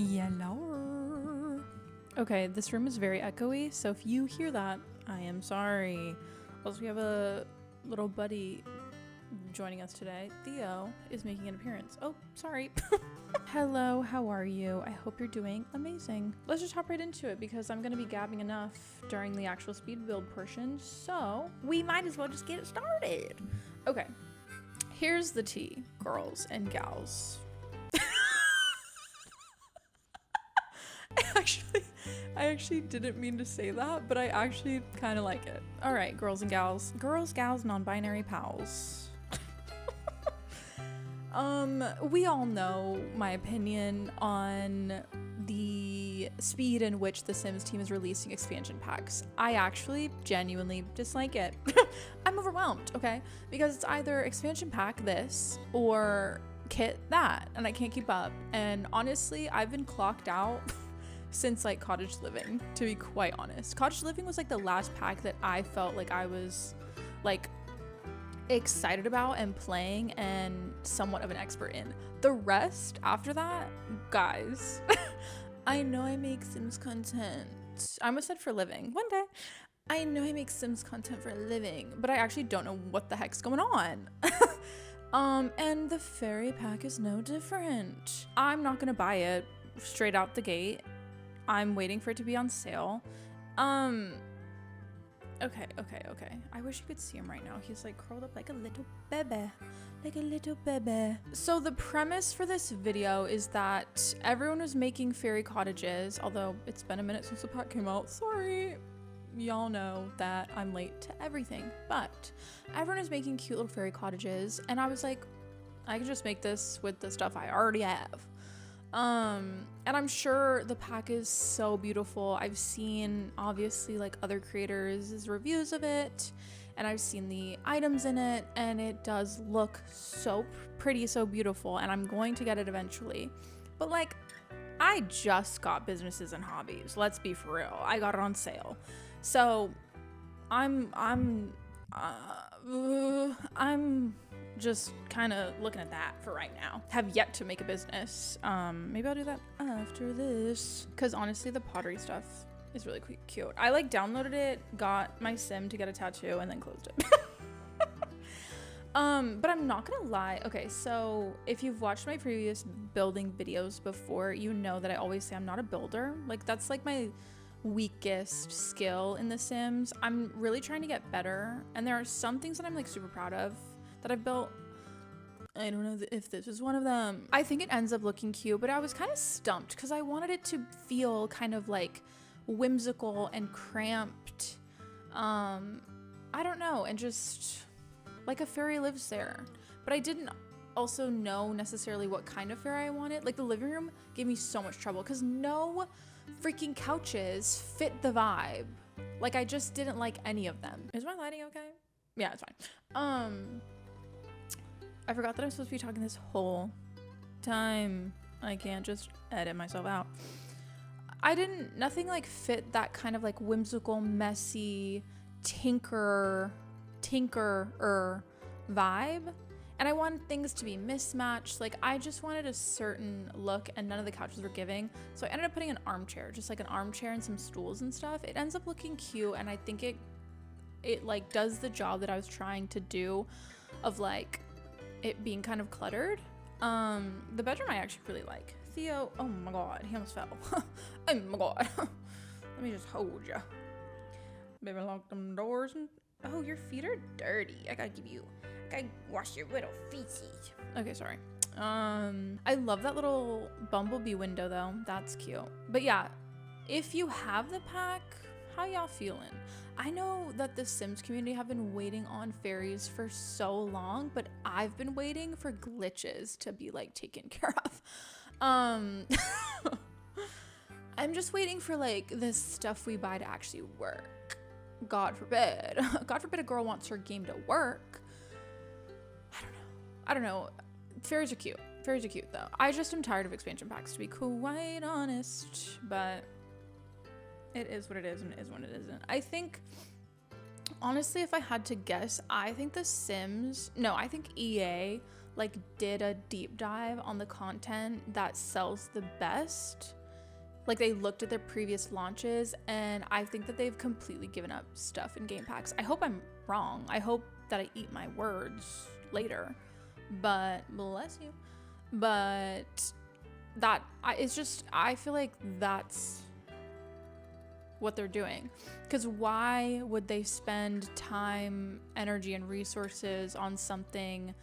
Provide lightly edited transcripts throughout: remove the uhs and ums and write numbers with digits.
Yellow. Okay, this room is very echoey, so if you hear that, I am sorry. Also, we have a little buddy joining us today. Theo is making an appearance. Oh, sorry. Hello, how are you? I hope you're doing amazing. Let's just hop right into it because I'm going to be gabbing enough during the actual speed build portion, so we might as well just get it started. Okay, here's the tea, girls and gals. I actually didn't mean to say that, but I actually kind of like it. All right, girls and gals. Girls, gals, non-binary pals. We all know my opinion on the speed in which the Sims team is releasing expansion packs. I actually genuinely dislike it. I'm overwhelmed, okay? Because it's either expansion pack this or kit that, and I can't keep up. And honestly, I've been clocked out since like Cottage Living, to be quite honest. Cottage Living was like the last pack that I felt like I was like excited about and playing and somewhat of an expert in. The rest after that, guys, I know I make Sims content. I almost said for living. One day. I know I make Sims content for a living, but I actually don't know what the heck's going on. And the fairy pack is no different. I'm not gonna buy it straight out the gate. I'm waiting for it to be on sale. Okay. I wish you could see him right now. He's like curled up like a little baby. Like a little baby. So the premise for this video is that everyone was making fairy cottages, although it's been a minute since the pack came out. Sorry. Y'all know that I'm late to everything. But everyone is making cute little fairy cottages, and I was like, I can just make this with the stuff I already have. And I'm sure the pack is so beautiful. I've seen obviously like other creators' reviews of it, and I've seen the items in it, and it does look so pretty, so beautiful, and I'm going to get it eventually. But like, I just got businesses and hobbies. Let's be for real. I got it on sale. So I'm just kind of looking at that for right now. Have yet to make a business. Maybe I'll do that after this, because honestly the pottery stuff is really cute. I like downloaded it, got my sim to get a tattoo, and then closed it. But I'm not gonna lie. Okay, so if you've watched my previous building videos before, you know that I always say I'm not a builder. Like, that's like my weakest skill in The Sims. I'm really trying to get better, and there are some things that I'm like super proud of that I've built. I don't know if this is one of them. I think it ends up looking cute, but I was kind of stumped because I wanted it to feel kind of like whimsical and cramped. I don't know, and just like a fairy lives there. But I didn't also know necessarily what kind of fairy I wanted. Like, the living room gave me so much trouble because no freaking couches fit the vibe. Like, I just didn't like any of them. Is my lighting okay? Yeah, it's fine. I forgot that I'm supposed to be talking this whole time. I can't just edit myself out. Nothing like fit that kind of like whimsical, messy, tinkerer vibe. And I wanted things to be mismatched. Like, I just wanted a certain look, and none of the couches were giving. So I ended up putting an armchair, just like an armchair and some stools and stuff. It ends up looking cute, and I think it like does the job that I was trying to do of like it being kind of cluttered. The bedroom I actually really like. Theo, oh my god, he almost fell. Oh my god. Let me just hold you. Baby, lock them doors. Oh, your feet are dirty. I gotta wash your little feetsies. Okay, sorry. I love that little bumblebee window though. That's cute. But yeah, if you have the pack, how y'all feeling? I know that the Sims community have been waiting on fairies for so long, but I've been waiting for glitches to be like taken care of. I'm just waiting for like this stuff we buy to actually work. God forbid. God forbid a girl wants her game to work. I don't know. Fairies are cute. Fairies are cute though. I just am tired of expansion packs, to be quite honest, but it is what it is, and it is what it isn't. I think, honestly, if I had to guess, I think EA like did a deep dive on the content that sells the best. Like they looked at their previous launches, and I think that they've completely given up stuff in game packs. I hope I'm wrong. I hope that I eat my words later, but bless you. But I feel like that's what they're doing. Because why would they spend time, energy, and resources on something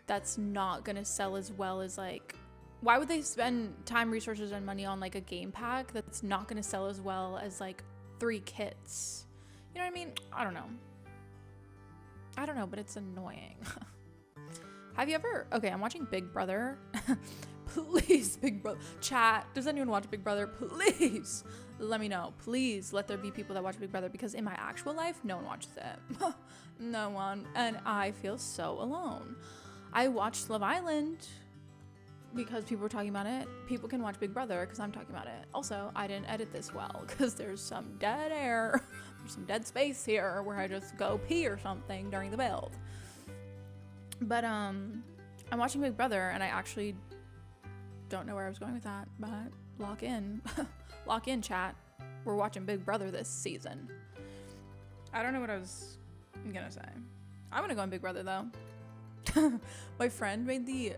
that's not gonna sell as well as like, why would they spend time, resources, and money on like a game pack that's not gonna sell as well as like 3 kits? You know what I mean? I don't know, but it's annoying. Have you ever, okay, I'm watching Big Brother. Please, Big Brother. Chat, does anyone watch Big Brother? Please let me know. Please let there be people that watch Big Brother, because in my actual life, no one watches it. No one. And I feel so alone. I watched Love Island because people were talking about it. People can watch Big Brother because I'm talking about it. Also, I didn't edit this well because there's some dead air. There's some dead space here where I just go pee or something during the build. But I'm watching Big Brother, and I actually don't know where I was going with that, but lock in. Lock in, chat. We're watching Big Brother this season. I don't know what I was gonna say. I want to go on Big Brother though. My friend made the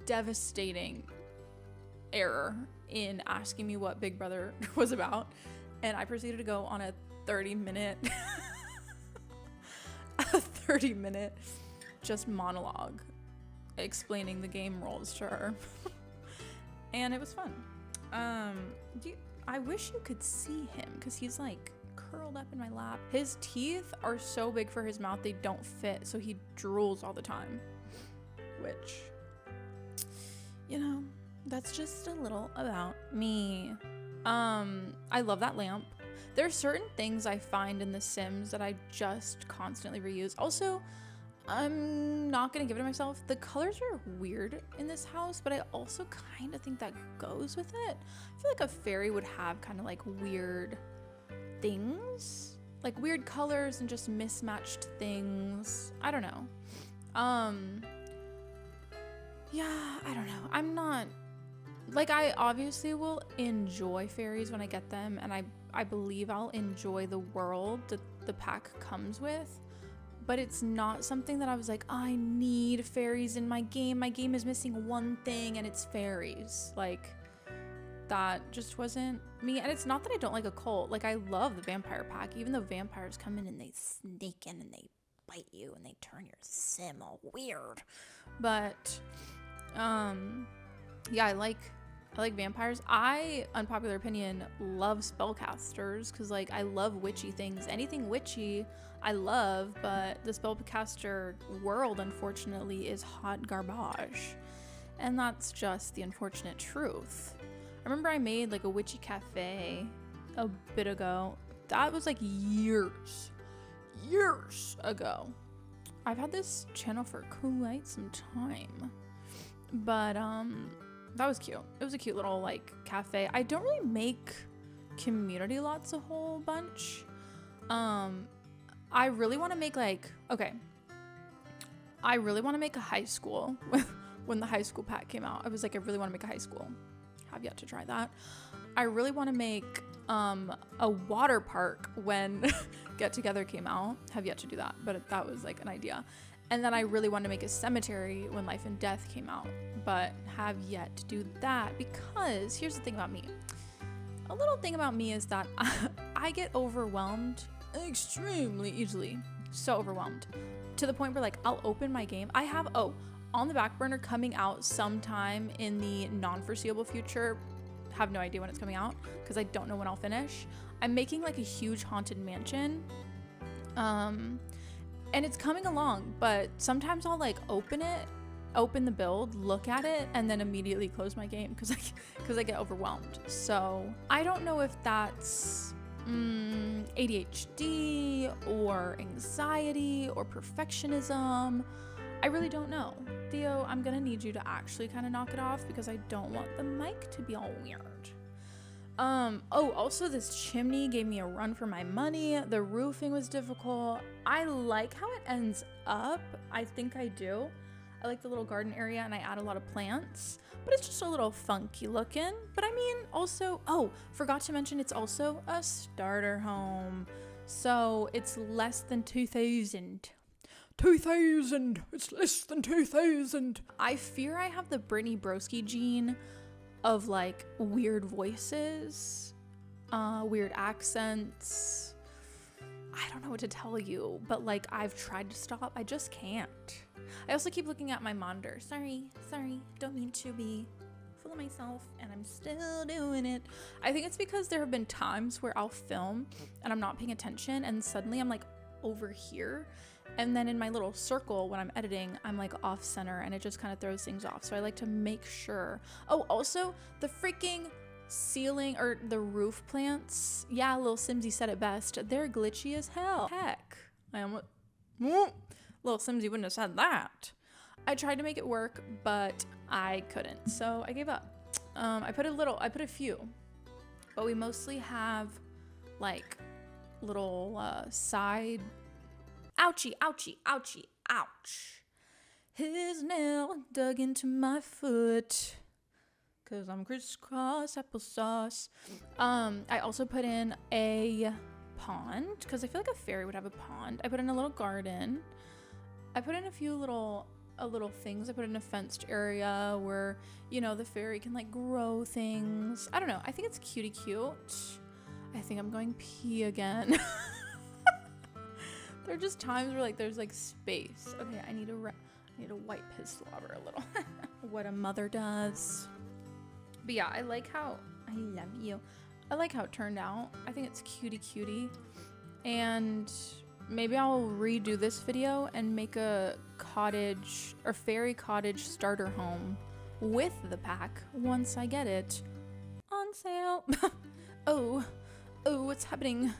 devastating error in asking me what Big Brother was about, and I proceeded to go on a 30-minute just monologue explaining the game rules to her. And it was fun. I wish you could see him, because he's like curled up in my lap. His teeth are so big for his mouth they don't fit, so he drools all the time, which, you know, that's just a little about me. I love that lamp. There's certain things I find in The Sims that I just constantly reuse. Also, I'm not gonna give it to myself. The colors are weird in this house, but I also kind of think that goes with it. I feel like a fairy would have kind of like weird things, like weird colors and just mismatched things. I don't know. Yeah, I don't know. I'm not, like, I obviously will enjoy fairies when I get them, and I believe I'll enjoy the world that the pack comes with. But it's not something that I was like, I need fairies in my game. My game is missing one thing, and it's fairies. Like, that just wasn't me. And it's not that I don't like a cult. Like, I love the vampire pack, even though vampires come in and they sneak in and they bite you and they turn your sim all weird. But, yeah, I like vampires. Unpopular opinion, love spellcasters, because like I love witchy things. Anything witchy I love, but the spellcaster world unfortunately is hot garbage, and that's just the unfortunate truth. I remember I made like a witchy cafe a bit ago. That was like years ago. I've had this channel for quite some time, but that was cute. It was a cute little like cafe. I don't really make community lots a whole bunch. I really want to make like, okay, I really want to make a high school. When the high school pack came out, I was like, I really want to make a high school. Have yet to try that. I really want to make a water park when Get Together came out. Have yet to do that, but that was like an idea. And then I really want to make a cemetery when Life and Death came out, but have yet to do that, because here's the thing about me. A little thing about me is that I get overwhelmed extremely easily. So overwhelmed to the point where like I'll open my game. I have, on the back burner, coming out sometime in the non-foreseeable future. Have no idea when it's coming out because I don't know when I'll finish. I'm making like a huge haunted mansion. And it's coming along, but sometimes I'll like open the build, look at it, and then immediately close my game because I get overwhelmed. So I don't know if that's ADHD or anxiety or perfectionism. I really don't know. Theo, I'm gonna need you to actually kind of knock it off because I don't want the mic to be all weird. Also this chimney gave me a run for my money. The roofing was difficult. I like how it ends up. I think I do. I like the little garden area, and I add a lot of plants, but it's just a little funky looking. But I mean, also, oh, forgot to mention, it's also a starter home. So it's less than 2,000. 2,000! It's less than 2,000! I fear I have the Brittany Broski gene of like weird voices, weird accents. I don't know what to tell you, but like I've tried to stop. I just can't. I also keep looking at my monitor. Sorry, don't mean to be full of myself, and I'm still doing it. I think it's because there have been times where I'll film and I'm not paying attention, and suddenly I'm like over here, and then in my little circle when I'm editing, I'm like off center, and it just kind of throws things off. So I like to make sure. Oh, also the freaking ceiling or the roof plants. Yeah, Lil Simsy said it best. They're glitchy as hell. Heck, I almost. Lil Simsy wouldn't have said that. I tried to make it work, but I couldn't, so I gave up. I put a few, but we mostly have like little side. Ouchie, ouchie, ouchie, ouch. His nail dug into my foot, 'cause I'm crisscross applesauce. I also put in a pond, because I feel like a fairy would have a pond. I put in a little garden. I put in a few little things. I put in a fenced area where, you know, the fairy can like grow things. I don't know. I think it's cutie cute. I think I'm going pee again. There are just times where like there's like space. Okay, I need to wipe his slobber a little. What a mother does. But yeah, I like how it turned out. I think it's cutie. And maybe I'll redo this video and make a cottage or fairy cottage starter home with the pack once I get it on sale. Oh, what's happening?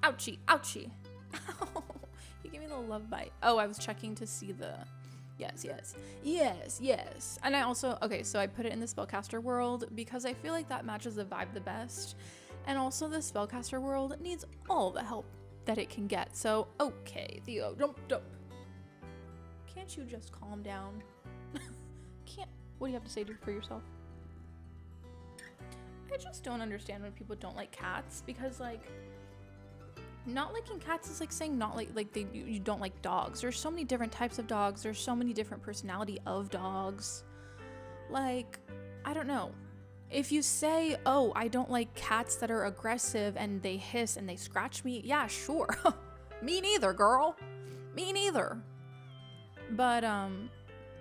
Ouchie, ouchie. Ow. You gave me the love bite. Oh, I was checking to see the yes. And I also, okay, so I put it in the spellcaster world because I feel like that matches the vibe the best. And also the spellcaster world needs all the help that it can get. So, okay, Theo, dump. Can't you just calm down? What do you have to say for yourself? I just don't understand when people don't like cats, because like not liking cats is like saying not you don't like dogs. There's so many different types of dogs. There's so many different personality of dogs. Like, I don't know. If you say, oh, I don't like cats that are aggressive and they hiss and they scratch me, yeah, sure. Me neither, girl. Me neither. But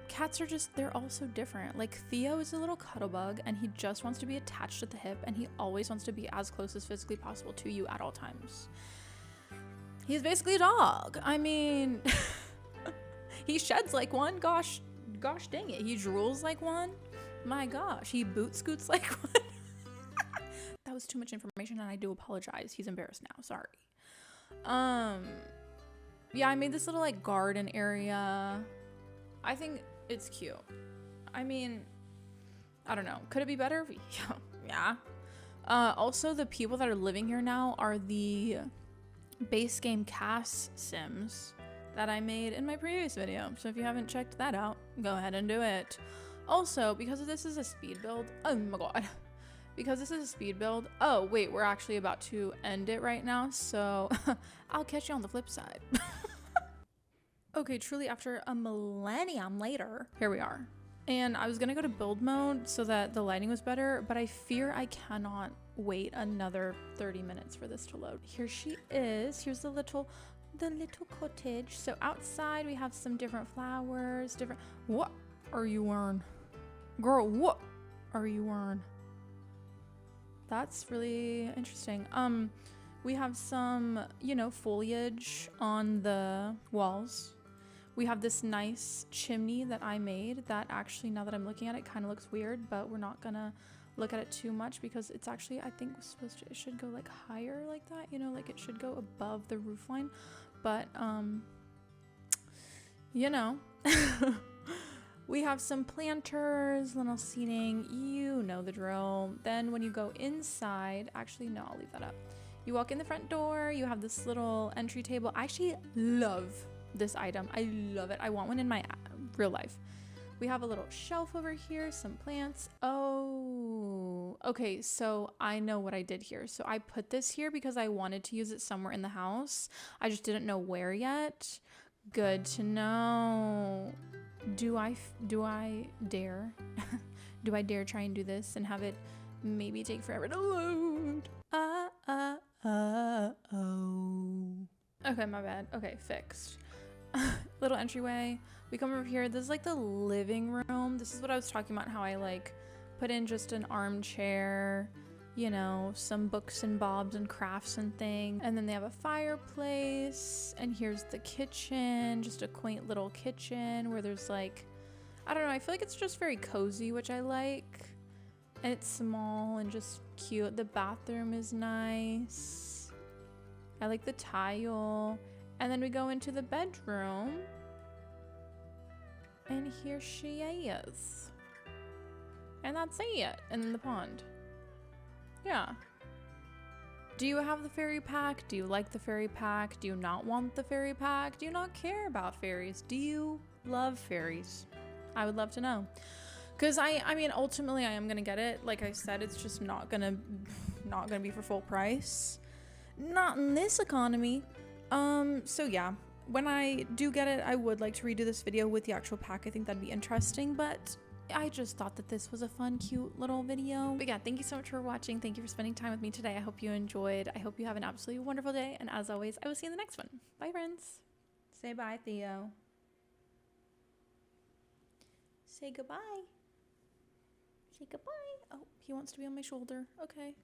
cats are just, they're all so different. Like Theo is a little cuddle bug, and he just wants to be attached at the hip, and he always wants to be as close as physically possible to you at all times. He's basically a dog. I mean, he sheds like one. Gosh dang it. He drools like one. My gosh, he boot scoots like one. That was too much information, and I do apologize. He's embarrassed now. Sorry. Yeah, I made this little like garden area. I think it's cute. I mean, I don't know. Could it be better? Yeah. Also, the people that are living here now are the base game cast sims that I made in my previous video. So if you haven't checked that out, go ahead and do it. Also, because this is a speed build, oh my god. Because this is a speed build, oh wait, we're actually about to end it right now, so I'll catch you on the flip side. Okay, truly after a millennium later, here we are. And I was gonna go to build mode so that the lighting was better, but I fear I cannot wait another 30 minutes for this to load. Here she is. Here's the little cottage. So outside we have some different flowers, what are you wearing? Girl, what are you wearing? That's really interesting. We have some, you know, foliage on the walls. We have this nice chimney that I made that actually, now that I'm looking at it, kind of looks weird, but we're not gonna look at it too much because it's actually, I think it should go like higher like that, you know, like it should go above the roof line. But, you know, we have some planters, little seating, you know the drill. Then when you go inside, actually, no, I'll leave that up. You walk in the front door, you have this little entry table. I actually love this item. I love it. I want one in my real life. We have a little shelf over here, some plants. Oh, okay, so I know what I did here. So I put this here because I wanted to use it somewhere in the house. I just didn't know where yet. Good to know. Do I dare? Do I dare try and do this and have it maybe take forever to load? Oh. Okay, my bad. Okay, fixed. Little entryway. We come over here. This is like the living room. This is what I was talking about, how I like put in just an armchair, you know, some books and bobs and crafts and things. And then they have a fireplace. And here's the kitchen, just a quaint little kitchen where there's like, I don't know, I feel like it's just very cozy, which I like. And it's small and just cute. The bathroom is nice. I like the tile. And then we go into the bedroom. And here she is. And that's it. And then the pond. Yeah. Do you have the fairy pack? Do you like the fairy pack? Do you not want the fairy pack? Do you not care about fairies? Do you love fairies? I would love to know. Because I mean, ultimately I am going to get it. Like I said, it's just not gonna be for full price. Not in this economy. So yeah, when I do get it, I would like to redo this video with the actual pack. I think that'd be interesting, but I just thought that this was a fun, cute little video. But yeah, thank you so much for watching. Thank you for spending time with me today. I hope you enjoyed. I hope you have an absolutely wonderful day. And as always, I will see you in the next one. Bye, friends. Say bye, Theo. Say goodbye. Say goodbye. Oh, he wants to be on my shoulder. Okay.